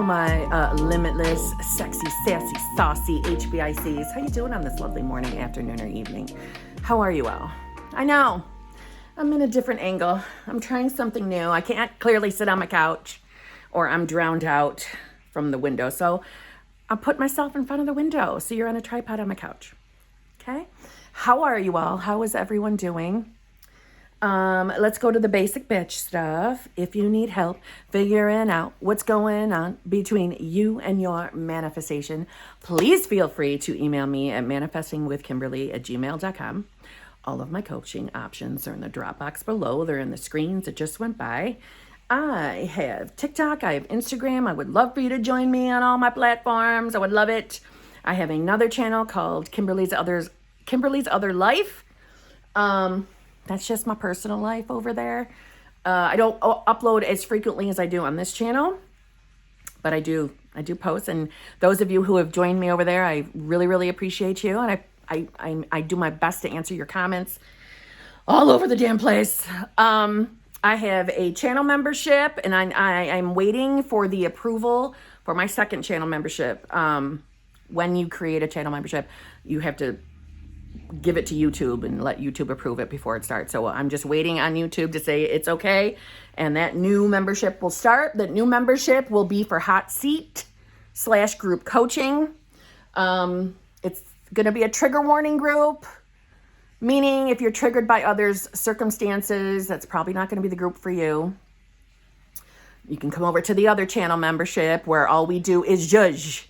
my limitless, sexy, sassy, saucy HBICs. How you doing on this lovely morning, afternoon, or evening? How are you all? I know, I'm in a different angle. I'm trying something new. I can't clearly sit on my couch or I'm drowned out from the window. So I put myself in front of the window. So you're on a tripod on my couch. Okay? How are you all? How is everyone doing? Let's go to the basic bitch stuff. If you need help figuring out what's going on between you and your manifestation, please feel free to email me at manifestingwithkimberly@gmail.com. All of my coaching options are in the Dropbox below. They're in the screens that just went by. I have TikTok. I have Instagram. I would love for you to join me on all my platforms. I would love it. I have another channel called Kimberly's Other Life. That's just my personal life over there. I don't upload as frequently as I do on this channel, but I do post. And those of you who have joined me over there, I really, really appreciate you. And I do my best to answer your comments all over the damn place. I have a channel membership, and I'm waiting for the approval for my second channel membership. When you create a channel membership, you have to give it to YouTube and let YouTube approve it before it starts. So I'm just waiting on YouTube to say it's okay. And that new membership will start. That new membership will be for hot seat / group coaching. It's going to be a trigger warning group, meaning if you're triggered by others' circumstances, that's probably not going to be the group for you. You can come over to the other channel membership where all we do is judge.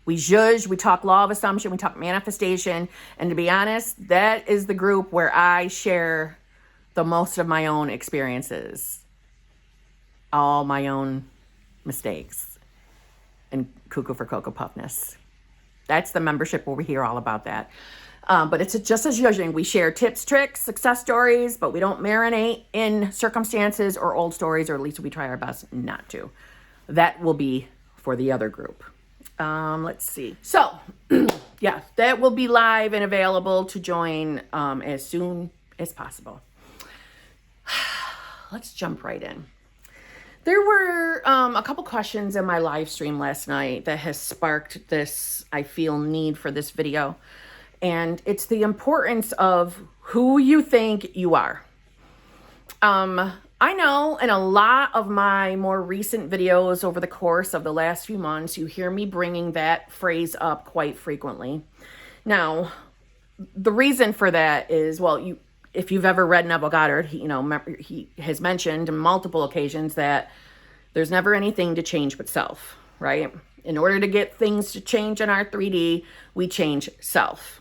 We judge, we talk law of assumption, we talk manifestation. And to be honest, that is the group where I share the most of my own experiences, all my own mistakes, and cuckoo for Cocoa Puffness. That's the membership where we hear all about that. But it's just as judging. We share tips, tricks, success stories, but we don't marinate in circumstances or old stories, or at least we try our best not to. That will be for the other group. Let's see. So, yeah, that will be live and available to join as soon as possible. Let's jump right in. There were a couple questions in my live stream last night that has sparked this, I feel, need for this video. And it's the importance of who you think you are. I know in a lot of my more recent videos over the course of the last few months, you hear me bringing that phrase up quite frequently. Now, the reason for that is, well, if you've ever read Neville Goddard, he has mentioned on multiple occasions that there's never anything to change but self, right? In order to get things to change in our 3D, we change self.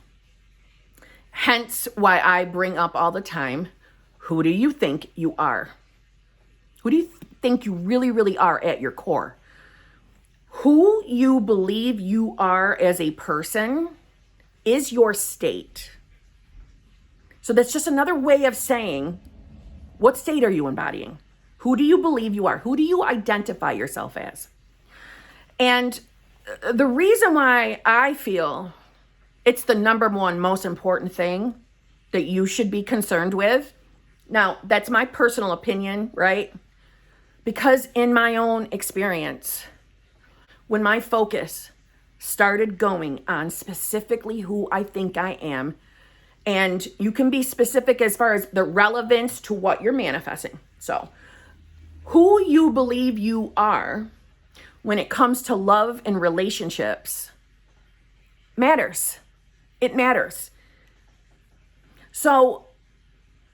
Hence why I bring up all the time, who do you think you are? Who do you think you really, really are at your core? Who you believe you are as a person is your state. So that's just another way of saying, what state are you embodying? Who do you believe you are? Who do you identify yourself as? And the reason why I feel it's the number one most important thing that you should be concerned with. Now, that's my personal opinion, right? Because in my own experience, when my focus started going on specifically who I think I am, and you can be specific as far as the relevance to what you're manifesting. So, who you believe you are when it comes to love and relationships matters. It matters. So,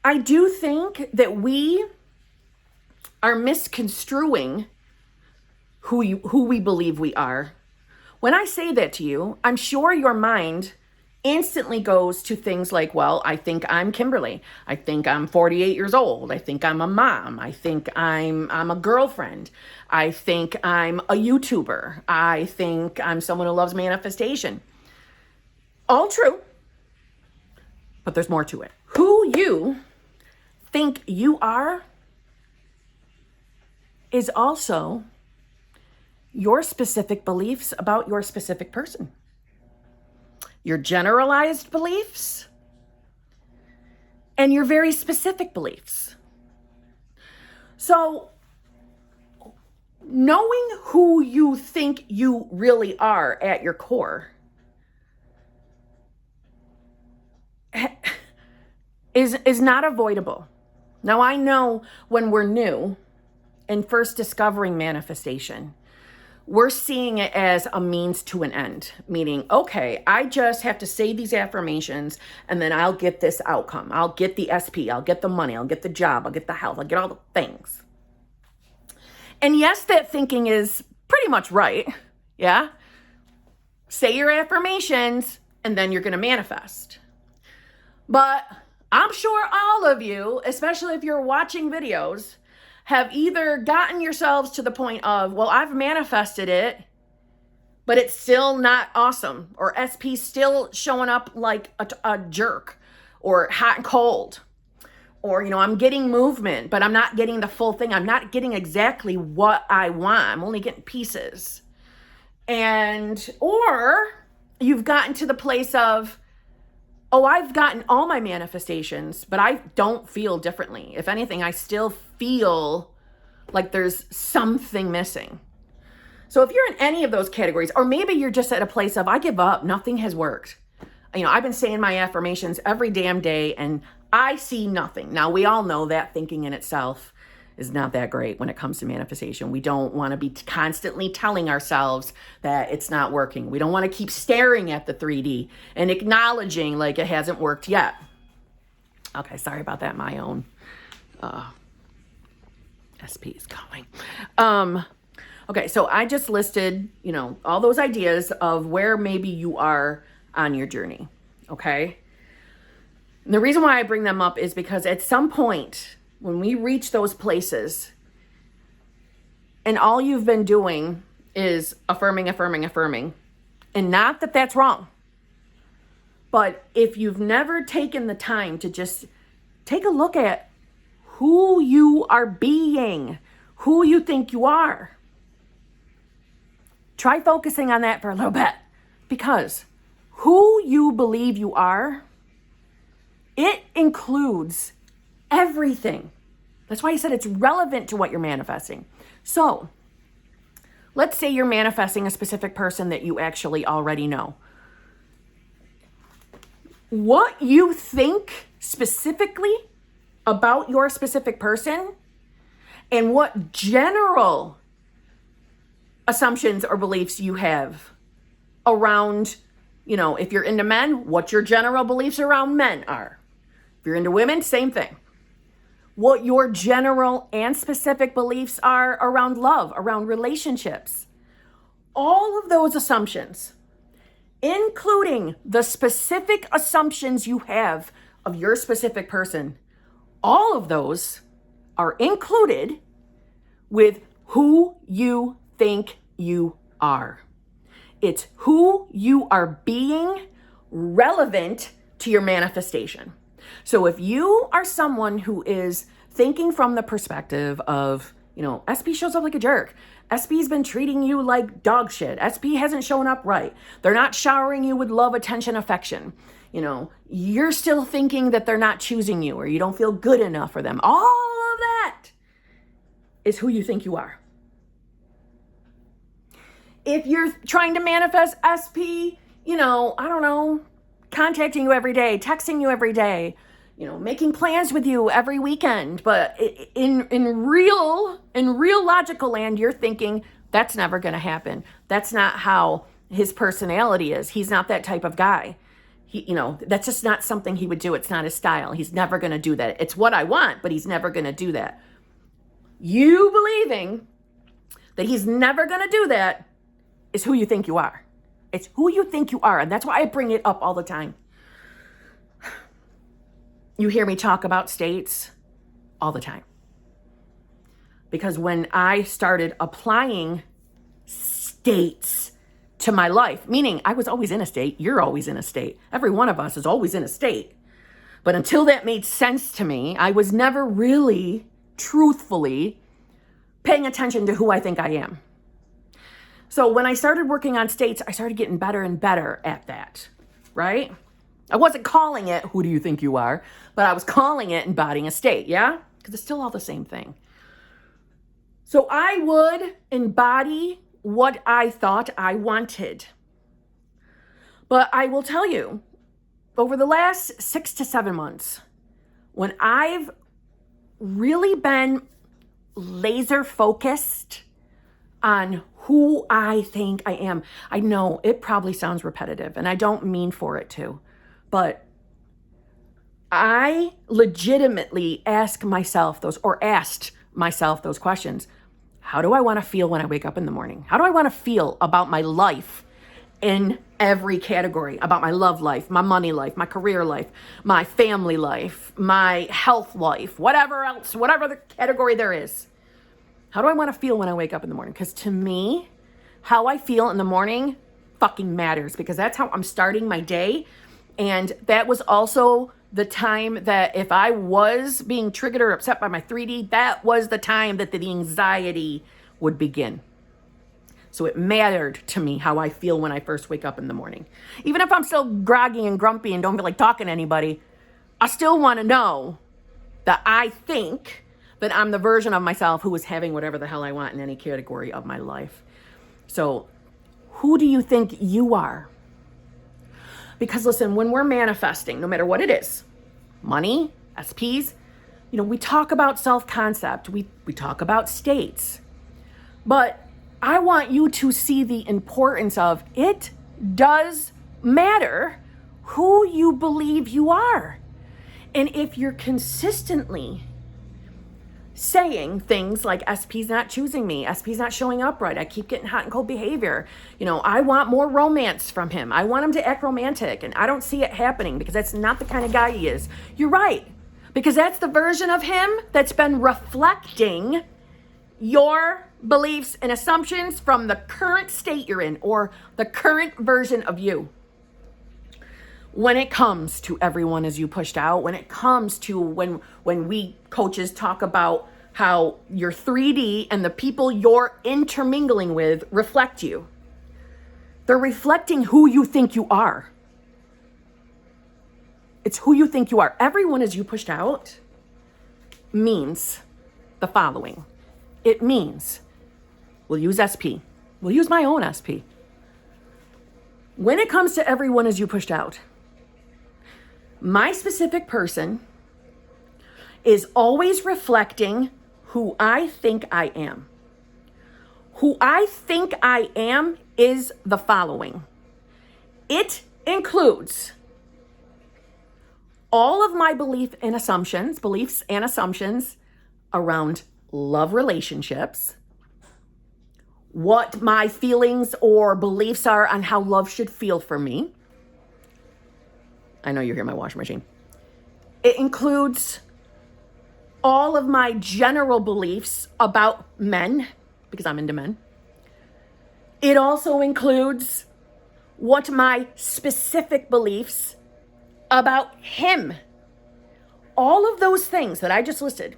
I do think that we are misconstruing who we believe we are. When I say that to you, I'm sure your mind instantly goes to things like, well, I think I'm Kimberly. I think I'm 48 years old. I think I'm a mom. I think I'm a girlfriend. I think I'm a YouTuber. I think I'm someone who loves manifestation. All true, but there's more to it. Who you think you are is also your specific beliefs about your specific person. Your generalized beliefs and your very specific beliefs. So knowing who you think you really are at your core is not avoidable. Now, I know when we're new and first discovering manifestation, we're seeing it as a means to an end, meaning, okay, I just have to say these affirmations and then I'll get this outcome. I'll get the SP, I'll get the money, I'll get the job, I'll get the health, I'll get all the things. And yes, that thinking is pretty much right. Yeah. Say your affirmations and then you're going to manifest. But I'm sure all of you, especially if you're watching videos, have either gotten yourselves to the point of, well, I've manifested it, but it's still not awesome, or SP still showing up like a jerk, or hot and cold, or, I'm getting movement, but I'm not getting the full thing. I'm not getting exactly what I want. I'm only getting pieces. Or you've gotten to the place of, oh, I've gotten all my manifestations, but I don't feel differently. If anything, I still feel like there's something missing. So if you're in any of those categories, or maybe you're just at a place of, I give up, nothing has worked. I've been saying my affirmations every damn day and I see nothing. Now, we all know that thinking in itself is not that great when it comes to manifestation. We don't want to be constantly telling ourselves that it's not working. We don't want to keep staring at the 3D and acknowledging like it hasn't worked yet. Okay, sorry about that. My own SP is coming. Okay, so I just listed, all those ideas of where maybe you are on your journey, okay? And the reason why I bring them up is because at some point, when we reach those places, and all you've been doing is affirming, and not that that's wrong, but if you've never taken the time to just take a look at who you are being, who you think you are, try focusing on that for a little bit, because who you believe you are, it includes everything. That's why I said it's relevant to what you're manifesting. So let's say you're manifesting a specific person that you actually already know. What you think specifically about your specific person and what general assumptions or beliefs you have around, if you're into men, what your general beliefs around men are. If you're into women, same thing. What your general and specific beliefs are around love, around relationships. All of those assumptions, including the specific assumptions you have of your specific person, all of those are included with who you think you are. It's who you are being relevant to your manifestation. So if you are someone who is thinking from the perspective of, SP shows up like a jerk. SP's been treating you like dog shit. SP hasn't shown up right. They're not showering you with love, attention, affection. You're still thinking that they're not choosing you or you don't feel good enough for them. All of that is who you think you are. If you're trying to manifest SP, contacting you every day, texting you every day, making plans with you every weekend, but in real logical land, you're thinking that's never going to happen. That's not how his personality is. He's not that type of guy. That's just not something he would do. It's not his style. He's never going to do that. It's what I want, but he's never going to do that. You believing that he's never going to do that is who you think you are. It's who you think you are. And that's why I bring it up all the time. You hear me talk about states all the time. Because when I started applying states to my life, meaning I was always in a state, you're always in a state. Every one of us is always in a state. But until that made sense to me, I was never really, truthfully, paying attention to who I think I am. So when I started working on states, I started getting better and better at that, right? I wasn't calling it, who do you think you are? But I was calling it embodying a state, yeah? Because it's still all the same thing. So I would embody what I thought I wanted. But I will tell you, over the last 6 to 7 months, when I've really been laser focused on who I think I am. I know it probably sounds repetitive, and I don't mean for it to, but I legitimately asked myself those questions. How do I want to feel when I wake up in the morning? How do I want to feel about my life in every category, about my love life, my money life, my career life, my family life, my health life, whatever else, whatever the category there is? How do I want to feel when I wake up in the morning? Because to me, how I feel in the morning fucking matters, because that's how I'm starting my day. And that was also the time that if I was being triggered or upset by my 3D, that was the time that the anxiety would begin. So it mattered to me how I feel when I first wake up in the morning. Even if I'm still groggy and grumpy and don't feel like talking to anybody, I still want to know that I think that I'm the version of myself who is having whatever the hell I want in any category of my life. So who do you think you are? Because listen, when we're manifesting, no matter what it is, money, SPs, we talk about self-concept, we talk about states, but I want you to see the importance of it does matter who you believe you are. And if you're consistently saying things like SP's not choosing me, SP's not showing up right, I keep getting hot and cold behavior, I want more romance from him, I want him to act romantic, and I don't see it happening because that's not the kind of guy he is. You're right, because that's the version of him that's been reflecting your beliefs and assumptions from the current state you're in, or the current version of you. When it comes to everyone as you pushed out, when it comes to when we coaches talk about how your 3D and the people you're intermingling with reflect you, they're reflecting who you think you are. It's who you think you are. Everyone as you pushed out means the following. It means, we'll use SP. We'll use my own SP. When it comes to everyone as you pushed out, my specific person is always reflecting who I think I am. Who I think I am is the following. It includes all of my beliefs and assumptions around love relationships, what my feelings or beliefs are on how love should feel for me. I know you hear my washing machine. It includes all of my general beliefs about men, because I'm into men. It also includes what my specific beliefs about him. All of those things that I just listed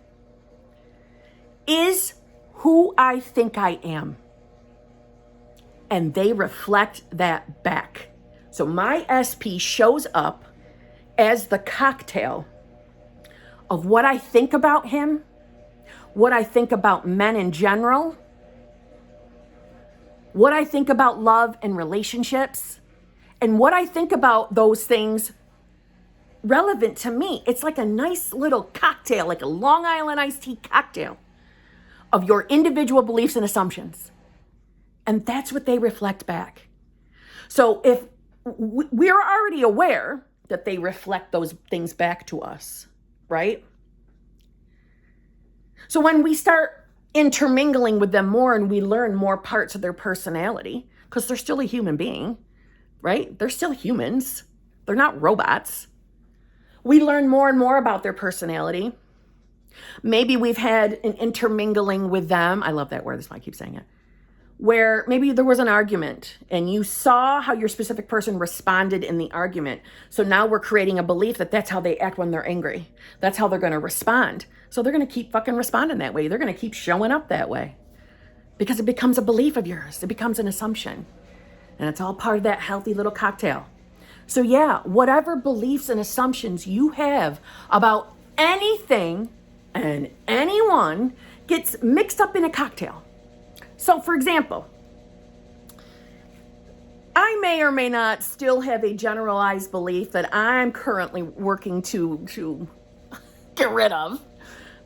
is who I think I am. And they reflect that back. So my SP shows up as the cocktail of what I think about him, what I think about men in general, what I think about love and relationships, and what I think about those things relevant to me. It's like a nice little cocktail, like a Long Island iced tea cocktail of your individual beliefs and assumptions. And that's what they reflect back. So if we're already aware that they reflect those things back to us, right? So when we start intermingling with them more and we learn more parts of their personality, because they're still a human being, right? They're still humans. They're not robots. We learn more and more about their personality. Maybe we've had an intermingling with them. I love that word. That's why I keep saying it. Where maybe there was an argument and you saw how your specific person responded in the argument. So now we're creating a belief that that's how they act when they're angry. That's how they're going to respond. So they're going to keep fucking responding that way. They're going to keep showing up that way because it becomes a belief of yours. It becomes an assumption. And it's all part of that healthy little cocktail. So yeah, whatever beliefs and assumptions you have about anything and anyone gets mixed up in a cocktail. So for example, I may or may not still have a generalized belief that I'm currently working to get rid of.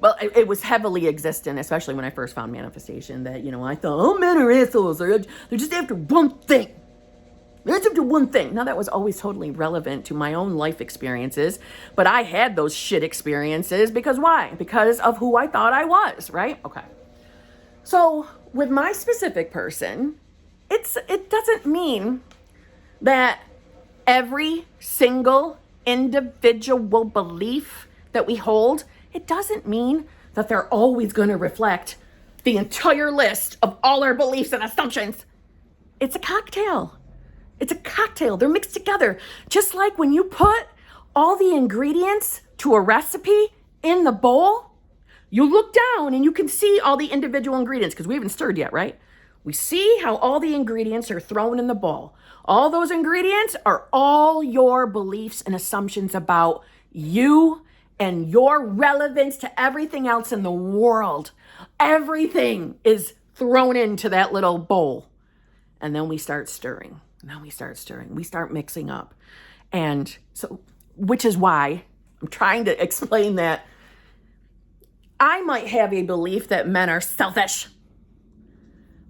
Well, it was heavily existent, especially when I first found manifestation, that, I thought, oh, men are assholes. They're just after one thing. They're just after one thing. Now, that was always totally relevant to my own life experiences, but I had those shit experiences because why? Because of who I thought I was, right? Okay. So with my specific person, it doesn't mean that every single individual belief that we hold, it doesn't mean that they're always going to reflect the entire list of all our beliefs and assumptions. It's a cocktail. It's a cocktail. They're mixed together. Just like when you put all the ingredients to a recipe in the bowl, you look down and you can see all the individual ingredients because we haven't stirred yet, right? We see how all the ingredients are thrown in the bowl. All those ingredients are all your beliefs and assumptions about you and your relevance to everything else in the world. Everything is thrown into that little bowl. And then we start stirring. We start mixing up. And so, which is why I'm trying to explain that I might have a belief that men are selfish.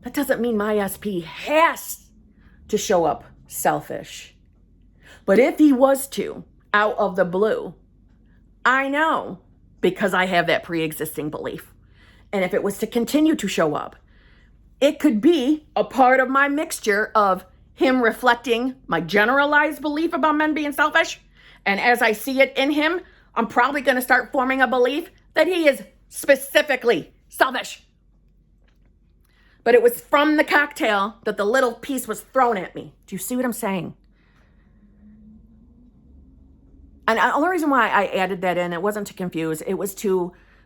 That doesn't mean my SP has to show up selfish. But if he was to, out of the blue, I know because I have that pre-existing belief. And if it was to continue to show up, it could be a part of my mixture of him reflecting my generalized belief about men being selfish. And as I see it in him, I'm probably going to start forming a belief that he is specifically selfish. But it was from the cocktail that the little piece was thrown at me. Do you see what I'm saying? And the only reason why I added that in, it wasn't to confuse. It was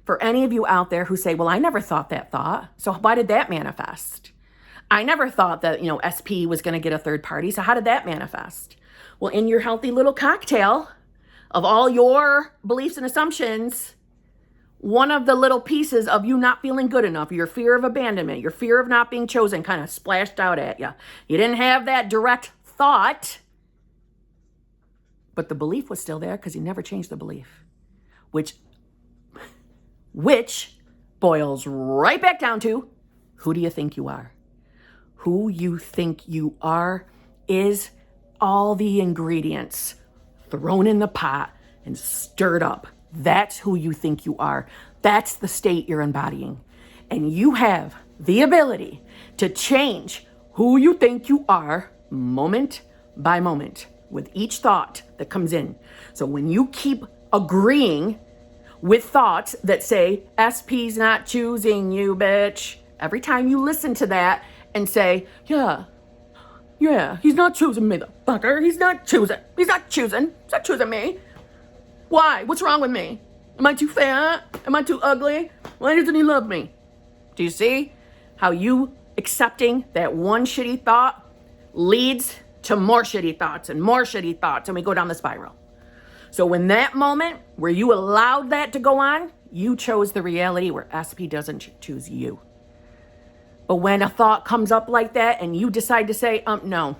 for any of you out there who say, well, I never thought that thought. So why did that manifest? I never thought that, SP was going to get a third party. So how did that manifest? Well, in your healthy little cocktail of all your beliefs and assumptions, one of the little pieces of you not feeling good enough, your fear of abandonment, your fear of not being chosen kind of splashed out at you. You didn't have that direct thought, but the belief was still there because you never changed the belief, which boils right back down to, who do you think you are? Who you think you are is all the ingredients thrown in the pot and stirred up. That's who you think you are. That's the state you're embodying. And you have the ability to change who you think you are moment by moment with each thought that comes in. So when you keep agreeing with thoughts that say, SP's not choosing you, bitch, every time you listen to that and say, yeah, he's not choosing me, the fucker. He's not choosing me. Why? What's wrong with me? Am I too fat? Am I too ugly? Why doesn't he love me? Do you see how you accepting that one shitty thought leads to more shitty thoughts and more shitty thoughts, and we go down the spiral? So in that moment where you allowed that to go on, you chose the reality where SP doesn't choose you. But when a thought comes up like that and you decide to say, no,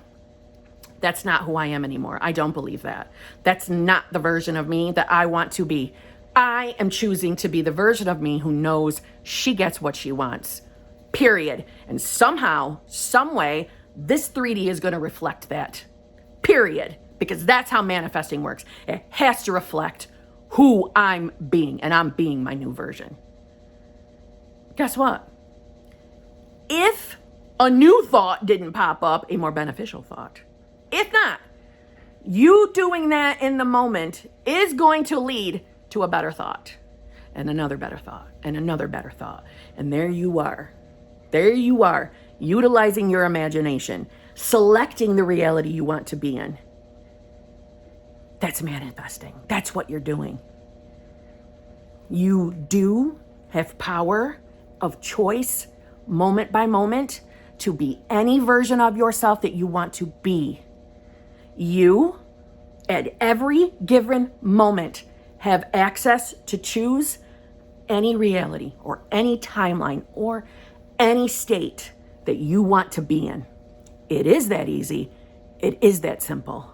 that's not who I am anymore. I don't believe that. That's not the version of me that I want to be. I am choosing to be the version of me who knows she gets what she wants, period. And somehow, some way, this 3D is going to reflect that, period. Because that's how manifesting works. It has to reflect who I'm being, and I'm being my new version. Guess what? If a new thought didn't pop up, a more beneficial thought. If not, you doing that in the moment is going to lead to a better thought, and another better thought, and another better thought. And there you are, utilizing your imagination, selecting the reality you want to be in. That's manifesting. That's what you're doing. You do have power of choice, moment by moment, to be any version of yourself that you want to be. You, at every given moment, have access to choose any reality or any timeline or any state that you want to be in. It is that easy. It is that simple.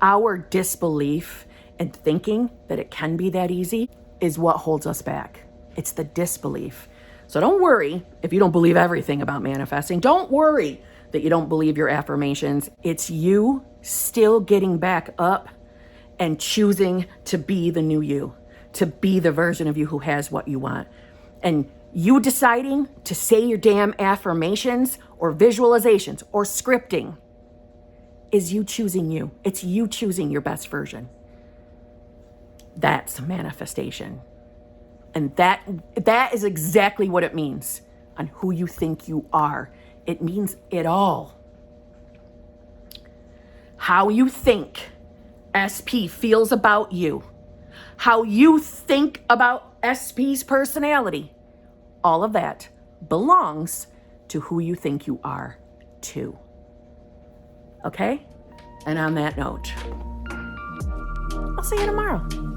Our disbelief and thinking that it can be that easy is what holds us back. It's the disbelief. So don't worry if you don't believe everything about manifesting. Don't worry that you don't believe your affirmations. It's you still getting back up and choosing to be the new you, to be the version of you who has what you want. And you deciding to say your damn affirmations or visualizations or scripting is you choosing you. It's you choosing your best version. That's manifestation. And that is exactly what it means on who you think you are. It means it all. How you think SP feels about you. How you think about SP's personality. All of that belongs to who you think you are too. Okay? And on that note, I'll see you tomorrow.